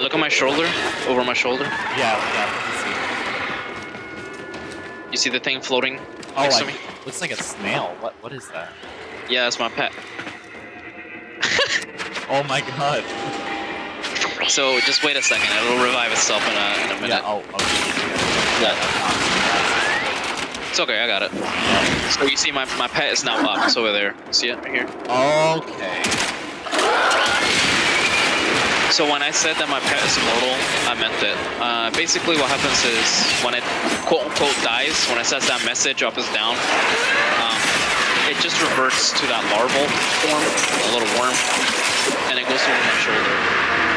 Look at my shoulder, over my shoulder. Yeah, let You see the thing floating me see. next to Oh, me? looks like a snail. What is that? Yeah, that's my pet. Oh my god. So just wait a second, it'll revive itself in a minute. Yeah, oh, okay. Yeah. It's okay, I got it. So you see my pet is now up, it's over there. See it right here? Okay. So when I said that my pet is immortal, I meant it. Basically what happens is when it quote-unquote dies, when it says that message up is down, it just reverts to that larval form, a little worm, and it goes over my shoulder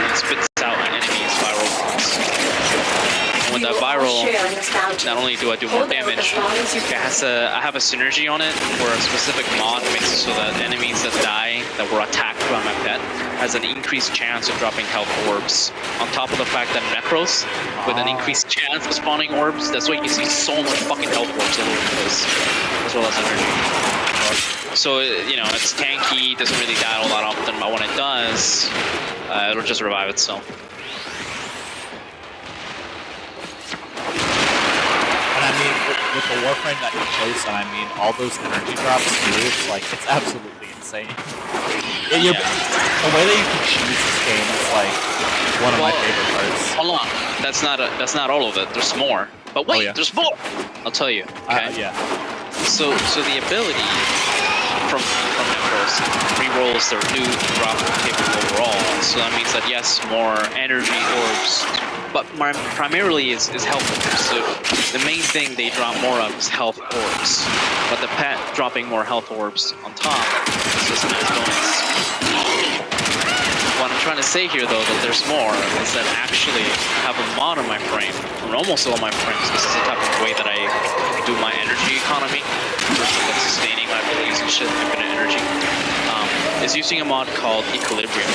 and it spits out an enemy's viral points. And with that viral, not only do I do more damage, I have a synergy on it where a specific mod makes it so that enemies that die, that were attacked by my pet, has an increased chance of dropping health orbs. On top of the fact that Necros, with an increased chance of spawning orbs, that's why you see so much fucking health orbs all over the place, as well as energy. So, you know, it's tanky, doesn't really die a lot often, but when it does, it'll just revive itself. And I mean, with the Warframe that you chose, and I mean, all those energy drops too, it's like, it's absolutely insane. The way that you can choose this game is like one of my favorite parts. Hold on, that's not all of it. There's more. But wait, there's more. I'll tell you. Okay. Yeah. So the ability from Necros rerolls their new drop capable overall. So that means that yes, more energy orbs, but primarily is health orbs. So the main thing they drop more of is health orbs. But the pet dropping more health orbs on top is just a nice bonus. What I'm trying to say here, though, that there's more, is that actually I have a mod on my frame, on almost all my frames. This is the type of way that I do my energy economy, like sustaining my abilities and shit, infinite energy, is using a mod called Equilibrium.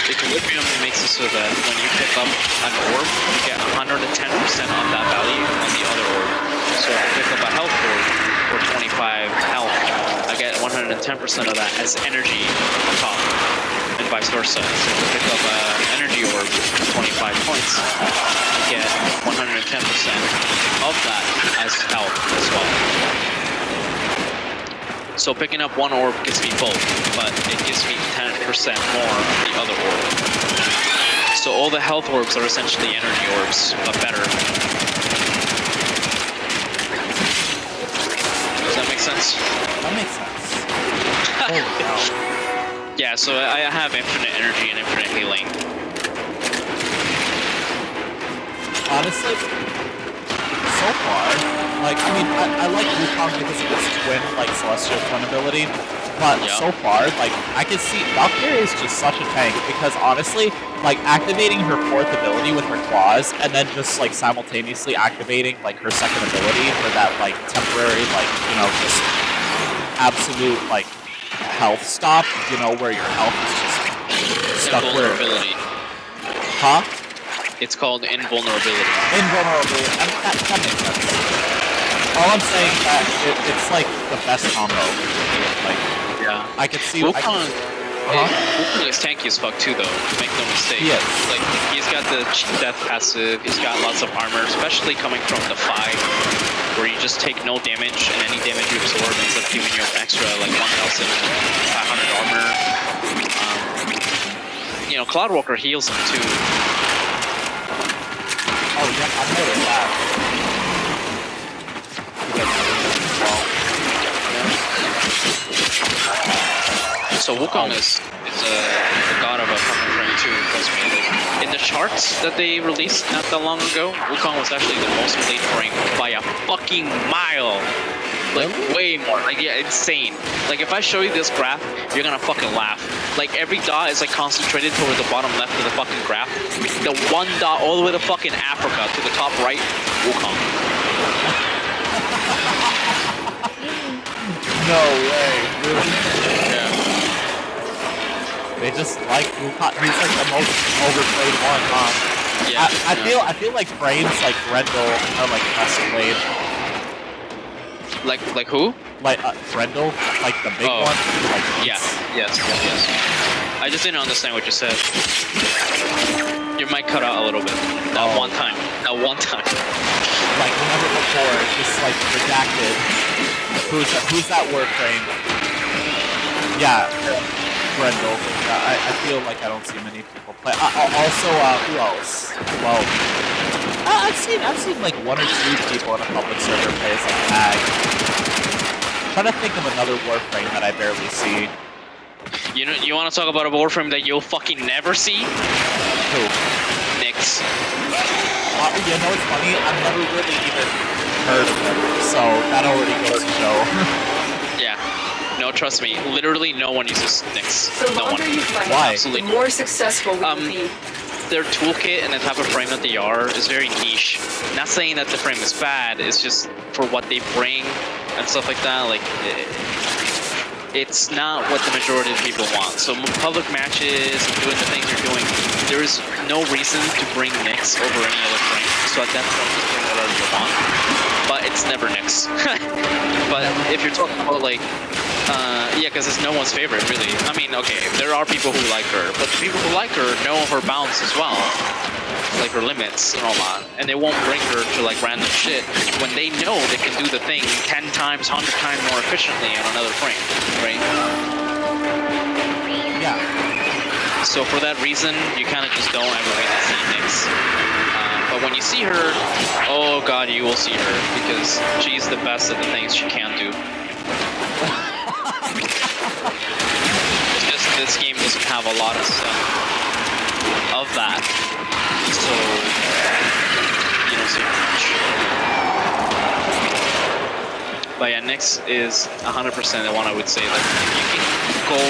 Equilibrium makes it so that when you pick up an orb, you get 110% on that value on the other orb. So if I pick up a health orb for 25 health, I get 110% of that as energy on top, and vice versa. So if you pick up an energy orb for 25 points, you get 110% of that as health as well. So picking up one orb gives me both, but it gives me 10% more of the other orb. So all the health orbs are essentially energy orbs, but better. Does that make sense? That makes sense. Holy cow. Yeah, so I have infinite energy and infinite healing. Honestly, so far, like, I mean, I like Wukong because of its twin, like, Celestial Twin ability, but so far, like, I can see Valkyr is just such a tank, because honestly, like, activating her fourth ability with her claws, and then just, like, simultaneously activating, like, her second ability for that, like, temporary, like, you know, just absolute, like, health stop, you know, where your health is just stuck where... Invulnerability. Huh? It's called invulnerability. Invulnerability. I mean, that makes sense. All I'm saying is that it's like the best combo. Like, yeah, I could see. Wukong is tanky as fuck too, though. Make no mistake. Yes. Like, he's got the cheap death passive. He's got lots of armor, especially coming from the 5, where you just take no damage, and any damage you absorb ends up giving you an extra like 1,500 armor. You know, Cloudwalker heals him too. Oh yeah, I noticed that. So Wukong is the god of a fucking frame too, trust me. Like, in the charts that they released not that long ago, Wukong was actually the most played frame by a fucking mile. Like, way more. Like, yeah, insane. Like, if I show you this graph, you're gonna fucking laugh. Like, every dot is, like, concentrated toward the bottom left of the fucking graph. The one dot all the way to fucking Africa, to the top right, Wukong. No way, really? Yeah. They just like Wukong. He's like the most overplayed one, huh? Yeah. I feel like frames like Grendel are like best played. Like who? Like Grendel, like the big one. Like yes. I just didn't understand what you said. Your mic cut out a little bit. That one time. That one time. Like never before, just like redacted. Who's that Warframe? Yeah, Grendel. I feel like I don't see many people play. Also, who else? Well, I've seen like 1 or 2 people in a public server play as like tag. I'm trying to think of another Warframe that I barely see. You want to talk about a Warframe that you'll fucking never see? Who? Nyx. You know what's funny? I've never really even heard of them, so that already goes to show. Yeah. No, trust me. Literally no one uses Nyx. The No one. longer you fight, Why? Absolutely. the more successful we will be. Their toolkit and the type of frame that they are is very niche. Not saying that the frame is bad, it's just for what they bring and stuff like that. Like, it's not what the majority of people want. So public matches and doing the things you're doing, there is no reason to bring Nyx over any other frame. So at that point, just bring whatever you want. But it's never Nyx. But if you're talking about like, yeah, because it's no one's favorite, really. I mean, okay, there are people who like her, but the people who like her know her bounds as well, like her limits and all that, and they won't bring her to like random shit when they know they can do the thing 10 times, 100 times more efficiently on another frame, right? Yeah. So for that reason, you kind of just don't ever really see Nyx. But when you see her, oh god, you will see her, because she's the best at the things she can do. It's just this game doesn't have a lot of stuff of that, so you don't see much. But yeah, Nyx is 100% the one I would say that if you can go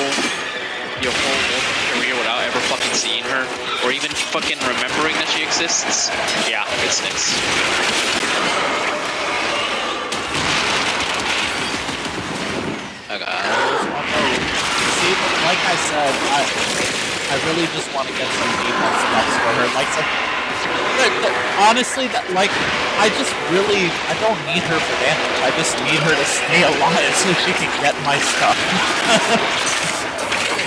your whole career without ever fucking seeing her, or even fucking remembering that she exists, yeah, it's Nyx. See, like I said, I really just want to get some defense ups for her. Like, honestly, like, I don't need her for damage. I just need her to stay alive so she can get my stuff.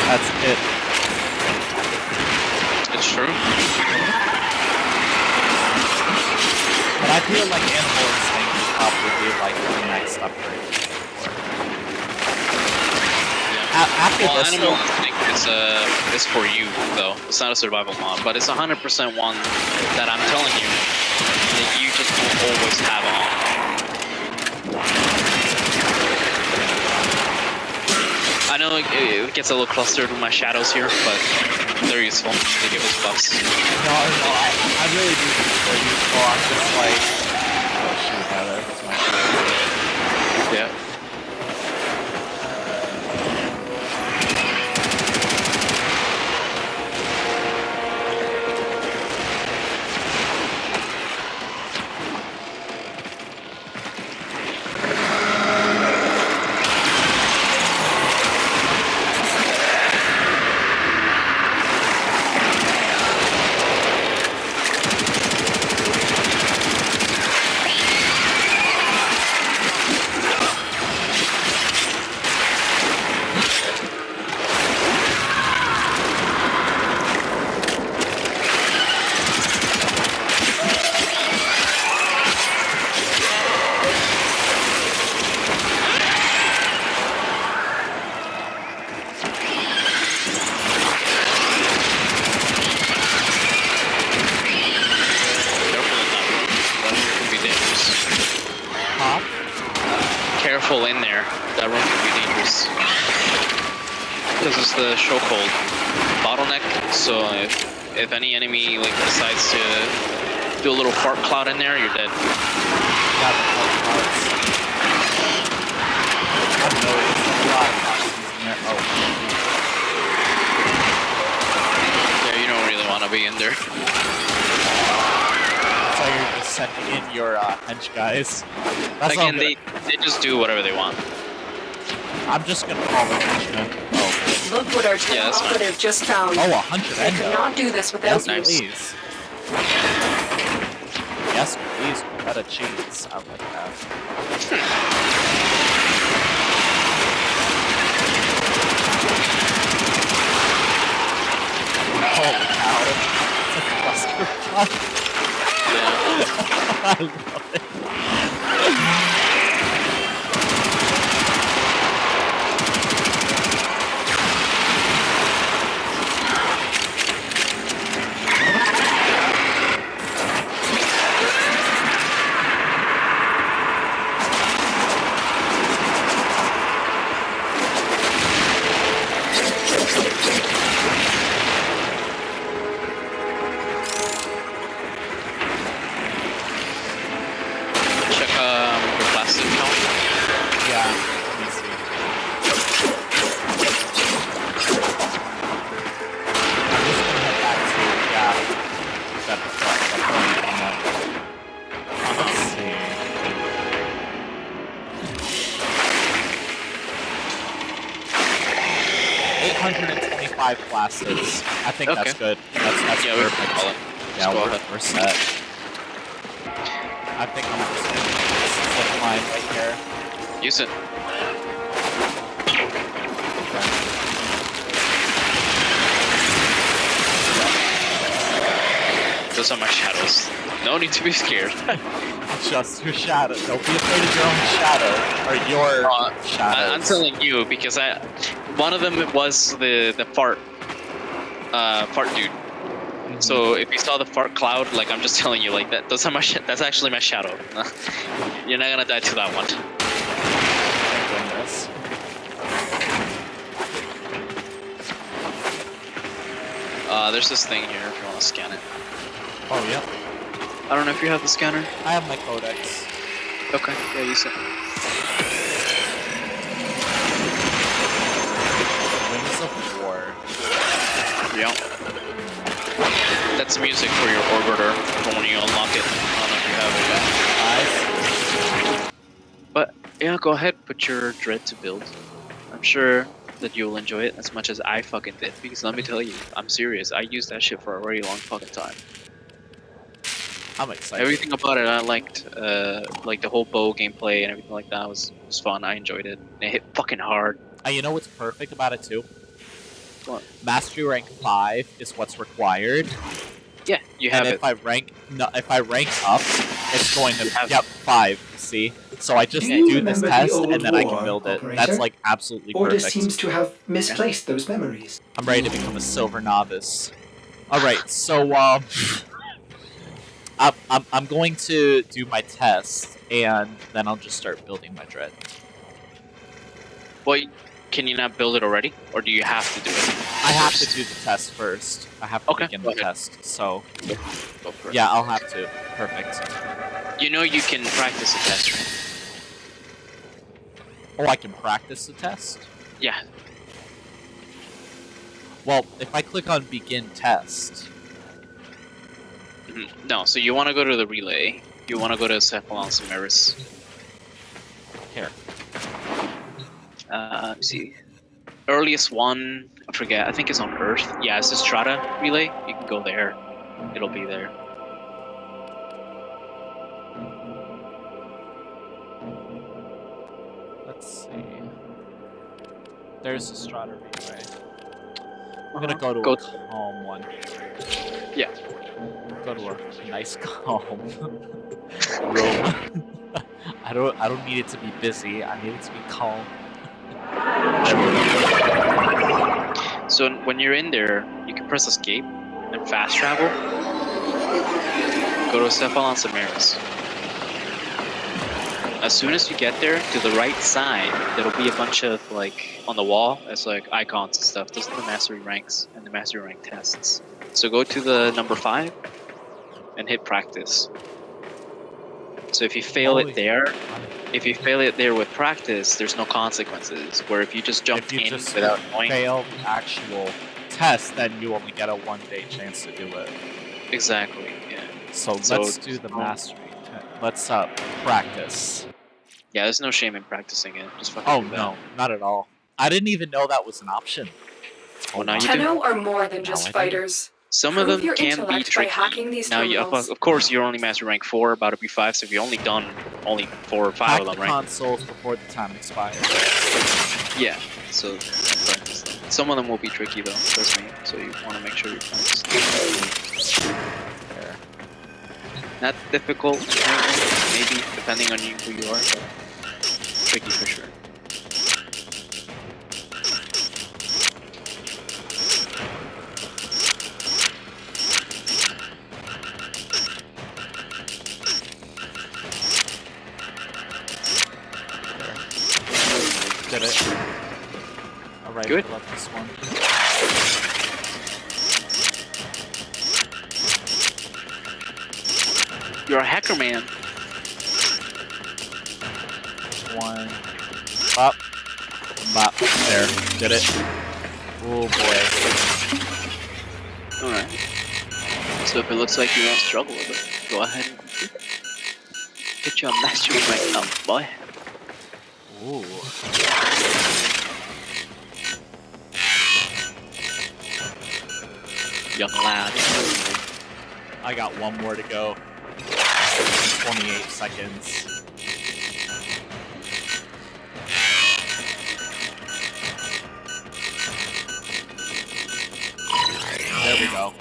That's it. It's true. But I feel like Animal Instinct would probably be like the next upgrade. After well, this, Animal Instinct is for you, though. It's not a survival mod, but it's 100% one that I'm telling you that you just will always have on. I know it gets a little clustered with my shadows here, but they're useful. They give us buffs. No, I really do think they're useful. I'm just like, oh shoot, that's my shield. Yeah. Careful in there. That room can be dangerous. Because it's the chokehold bottleneck, so if any enemy like decides to do a little fart cloud in there, you're dead. Yeah, the fart clouds. I know there's a lot of toxins in there. Oh. Yeah, you don't really want to be in there. So you're just sending in your hench guys. That's Again, they just do whatever they want. I'm just gonna call them henchmen. Oh. Look what our team operative just found. Oh, 100 I endo. could not do this without Yes, you. please. Yes, please. Better cheese. I like that. Holy cow. Such a clusterfuck. Yeah. I love it. Check your plastic count. Yeah, let me see. I'm just gonna head back to, yeah. That point on that. Let's see. 825 plastids. I think that's Okay. good. That's Yeah, we can perfect. call it. Yeah, Let's go we're, ahead. we're set. I think I'm just gonna use this zip line right here. Use it. Those are my shadows. No need to be scared. Just your shadow. Don't be afraid of your own shadow. Or your shadows. I'm telling you because one of them was the fart dude. So if you saw the fart cloud, like I'm just telling you, like that's actually my shadow. You're not gonna die to that one. Goodness. There's this thing here if you want to scan it. Oh, yeah. I don't know if you have the scanner. I have my codex. Okay, yeah, use it. Wings of War. Yeah. That's music for your orbiter for when you unlock it. I don't know if you have it yet. Nice. But yeah, go ahead, put your dread to build. I'm sure that you'll enjoy it as much as I fucking did. Because let me tell you, I'm serious. I used that shit for a very long fucking time. I'm excited. Everything about it I liked. Like the whole bow gameplay and everything like that was fun. I enjoyed it. It hit fucking hard. And you know what's perfect about it too? What? Mastery rank 5 is what's required. Yeah, you have And it. if I rank up, it's going to have yep 5. See, so I just Do you do this remember the test old and then I can war, build it. operator? That's like absolutely Order perfect. seems to have misplaced those memories. I'm ready to become a silver novice. All right, so I'm going to do my test and then I'll just start building my dread. Well, can you not build it already, or do you have to do it? I have to do the test first. I have to Okay, begin go the ahead. test. So Go for it. yeah, I'll have to. Perfect. You know you can practice a test, right? Oh, I can practice the test? Yeah. Well, if I click on begin test. No, so you want to go to the relay. You want to go to Cephalon Samaris. Here. Let me see. Earliest one, I forget. I think it's on Earth. Yeah, it's the Strata relay. You can go there. It'll be there. Let's see. There's a Strata relay. I'm gonna go to a calm one. Yeah. Go to a nice calm room. I don't need it to be busy. I need it to be calm. So when you're in there, you can press escape and fast travel. Go to Cephalon Samaris. As soon as you get there, to the right side, there'll be a bunch of, like, on the wall, it's like icons and stuff. Those are the mastery ranks and the mastery rank tests. So go to the number 5 and hit practice. So if you fail it there, if you fail it there with practice, there's no consequences. Where if you just jump If you in just without knowing, fail the actual test, then you only get a 1-day chance to do it. exactly, yeah. So let's do the mastery. Let's practice. Yeah, there's no shame in practicing it. Just fucking Oh do that. no, not at all. I didn't even know that was an option. Well, now you do. Tenno are more than Now just I do. fighters. Some of Prove them your can be intellect by tricky. hacking these Now, terminals. of course, you're only master rank 4, about to be 5, so if you only done only 4 or 5 Hack of them, the right? consoles before the time expires. Yeah. So practice them. Some of them will be tricky though, trust me. So you want to make sure you're practicing. There. Not difficult, maybe depending on you who you are, but tricky for sure. Did it. Alright, Good. I love this one. You're a hacker, man. One. Bop. Bop. There. Did it. Oh boy. Alright. So if it looks like you won't struggle with it, go ahead and complete it. Get your mastery rank up, boy. Ooh. Young lad. I got one more to go. 28 seconds. There we go.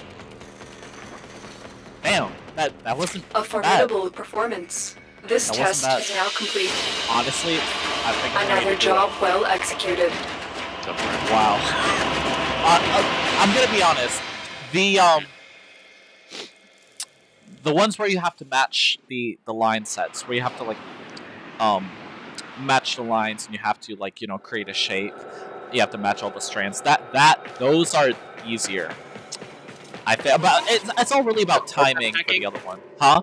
Damn, that wasn't A bad. formidable performance. This That wasn't test bad. is now complete. Honestly, I think I'm ready Another to do job well executed. it. Wow. I'm gonna be honest. The ones where you have to match the line sets, where you have to like match the lines and you have to like create a shape. You have to match all the strands. Those are easier. I think about it's all really about timing for the other one, huh?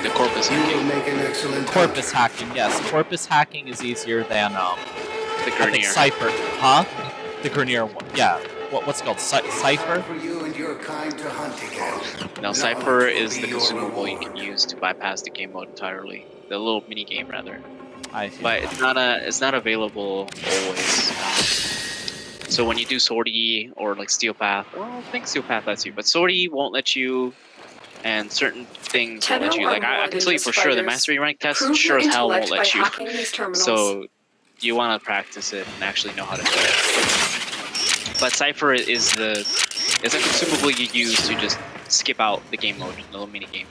The corpus You will hacking. make an excellent Corpus hacking, yes. Corpus hacking is easier than The I think Grenier. Cypher, huh? The Grenier one, yeah. What's it called? Cypher? for you and your kind to hunt again. Now, Knowledge Cypher will is be the your consumable you reward. can use to bypass the game mode entirely. The little mini game, rather. I see. But it's not available always. So when you do Sortie or like Steel Path, well, I think Steel Path lets you, but Sortie won't let you, and certain things won't let you. Like I can tell you for sure, the Mastery rank test Prove sure your as hell won't intellect by let you. hacking these terminals. So you want to practice it and actually know how to do it. But Cypher is a consumable you use to just skip out the game mode, the little mini game.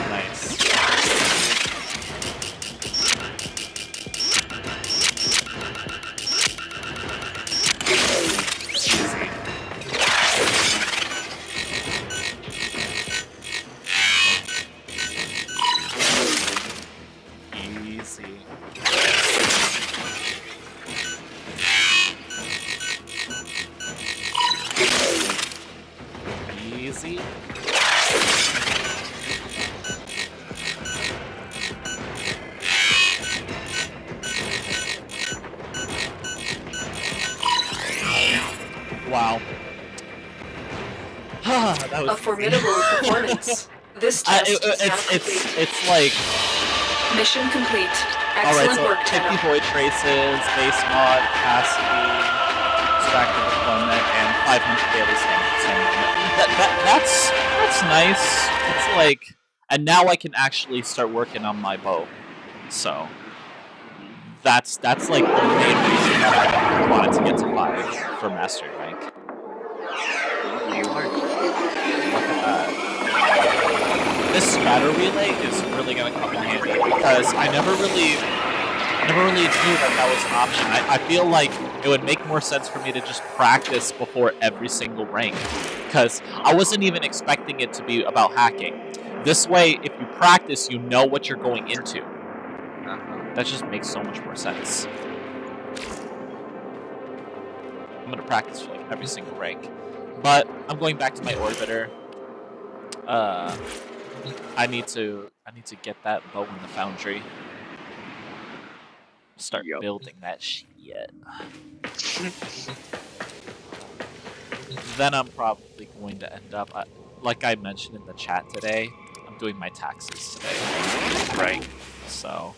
Nice. Easy. Easy. Easy. Wow. That was A formidable performance. This test is now complete. it's like Mission complete. alright, Excellent so work, 50 Tenno. void traces, base mod, capacity, extractive deployment, and 500 daily stamina. That's nice. It's like, and now I can actually start working on my bow. So that's like the main reason that I wanted to get to 5 for mastery rank. You are. Look at that. This scatter relay is really going to come in handy because I never really knew that was an option. I feel like it would make more sense for me to just practice before every single rank because I wasn't even expecting it to be about hacking. This way, if you practice, you know what you're going into. That just makes so much more sense. I'm going to practice for like every single rank. But I'm going back to my orbiter. I need to get that bow in the Foundry. Start Yup. building that shit. Then I'm probably going to end up, like I mentioned in the chat today, I'm doing my taxes today. Right. So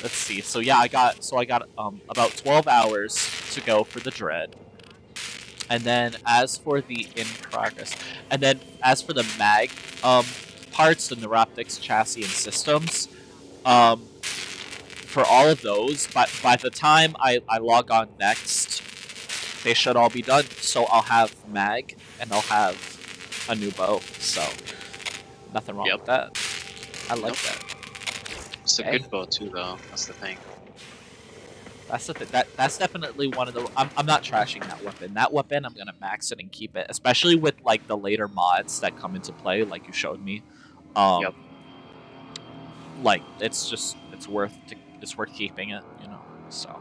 let's see. So yeah, I got about 12 hours to go for the dread. And then as for the in progress, and then as for the mag parts, the neuroptics, chassis, and systems, for all of those, by the time I log on next, they should all be done. So I'll have mag and I'll have a new bow. So nothing wrong with that. I like that. It's a good bow too, though. That's the thing. That's the that's definitely one of the. I'm not trashing that weapon. That weapon, I'm gonna max it and keep it, especially with like the later mods that come into play, like you showed me. Like it's worth keeping it, you know. So.